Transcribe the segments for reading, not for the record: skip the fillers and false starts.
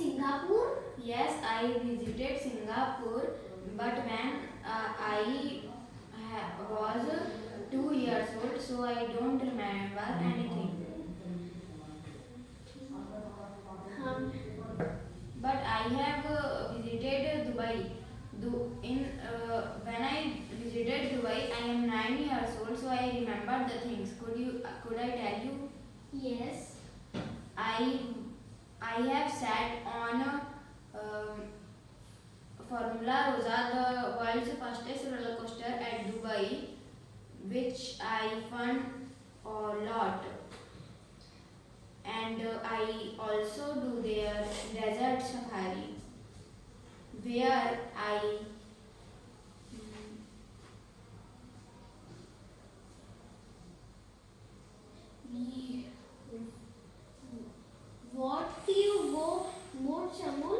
Singapore? Yes, I visited Singapore, but when was 2 years old, so I don't remember anything. Um, But I have visited Dubai. When I visited Dubai, I am 9 years old, so I remember the things. Could I tell you? yes. I I have sat on Formula Rosa, the world's fastest roller coaster at Dubai, which I fun a lot. And I also do their desert safari, where I Ye- What do you go more Chamul?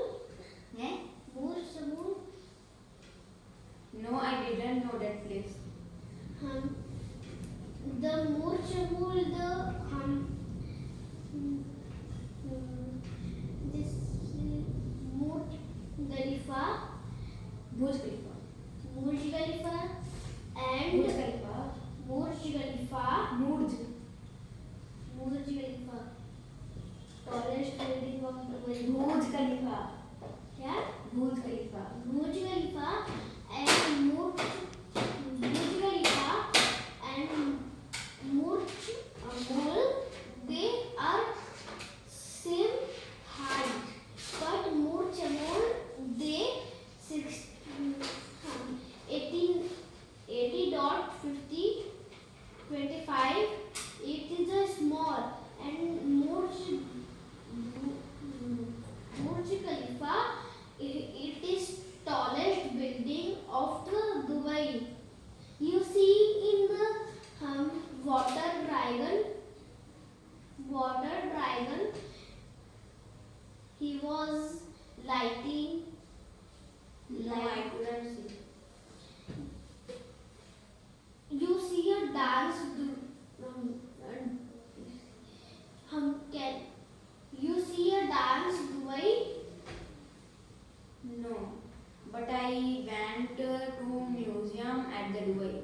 eh? More Chamul? No, I didn't know that place. Um, the more Chamul, this Mur Khalifa, Burj Khalifa. Burj Khalifa, and Burj Khalifa. Burj Khalifa, Burj. Burj Khalifa, tallest building of the world. Burj Khalifa. क्या? Burj Khalifa. Burj Khalifa and Burj Khalifa and Burj Khalifa, they are same height, but Burj Khalifa they 18 80.50 25. It is a small and Burj Khalifa. It is tallest building of the Dubai. You see in the water dragon. Water dragon. He was lighting. No, I couldn't see. You see a dance. Can you see a dance Dubai? No, but I went to museum at the Dubai.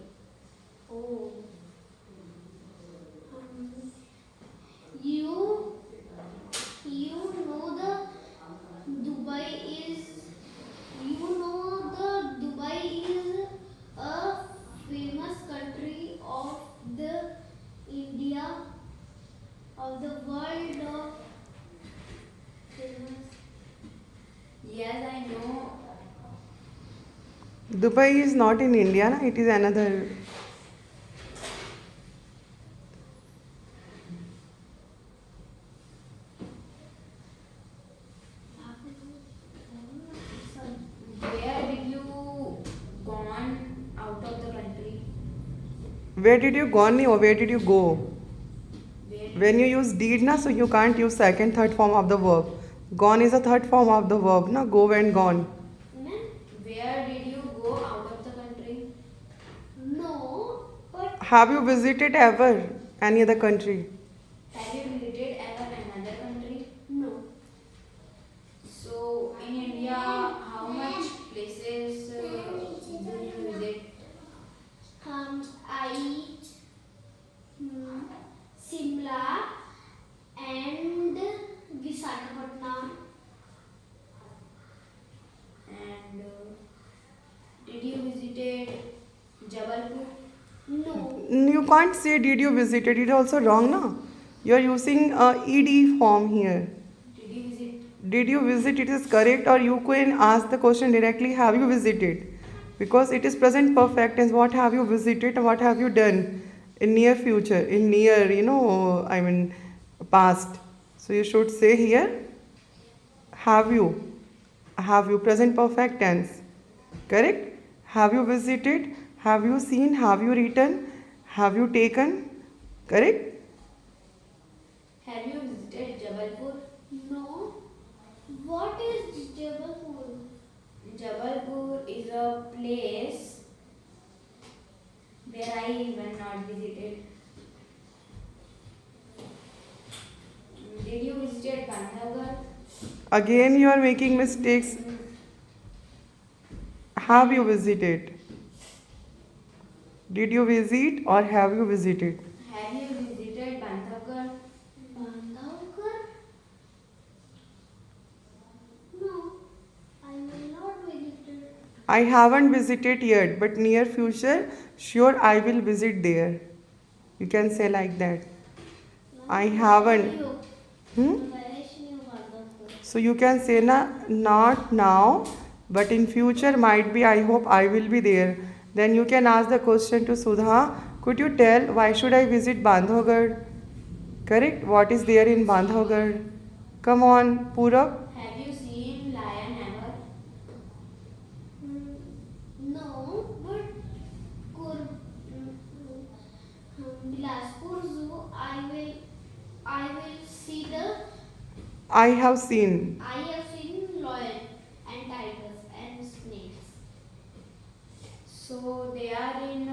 Oh. You know the Dubai is Dubai is a famous country of the India of the world of famous. Yes, I know. Dubai is not in India, na? It is another. Where did you gone out of the country? Where did you gone or where did you go? Where When you use did na, so you can't use second, third form of the verb. Gone is a third form of the verb, na? Go and gone. Amen? Where did you go out of the country? No, but Have you visited ever any other country? Have you visited ever another country? no. So in India, how much places do you visit? I Simla and Visakhapatnam. And did you visited Jabalpur? No. You can't say did you visit it. It's also wrong, na? You are using ed form here. Did you visit? Did you visit? It is correct, or you can ask the question directly. Have you visited? Because it is present perfect. As what have you visited? And what have you done in near future? In near, I mean, past. So you should say here. Have you? Have you? Present perfect tense. Correct? Have you visited? Have you seen? Have you written? Have you taken? Correct? Have you visited Jabalpur? No. What is Jabalpur? Jabalpur is a place where I even not visited. Did you visit Bandhavgarh? Again, you are making mistakes. Have you visited? Did you visit or have you visited? Have you visited Bandhavgarh? Bandhavgarh? No, I will not visit it. I haven't visited yet, but near future, sure I will visit there. You can say like that. I haven't. Hmm? So you can say na, not now, but in future might be, I hope I will be there. Then you can ask the question to Sudha, could you tell why should I visit Bandhavgarh? Correct? What is there in Bandhavgarh? Come on, Purab. Have you seen lion ever? No, but Bilaspur Zoo, I will see the. I have seen. I have seen lion and tigers and snakes. So they are in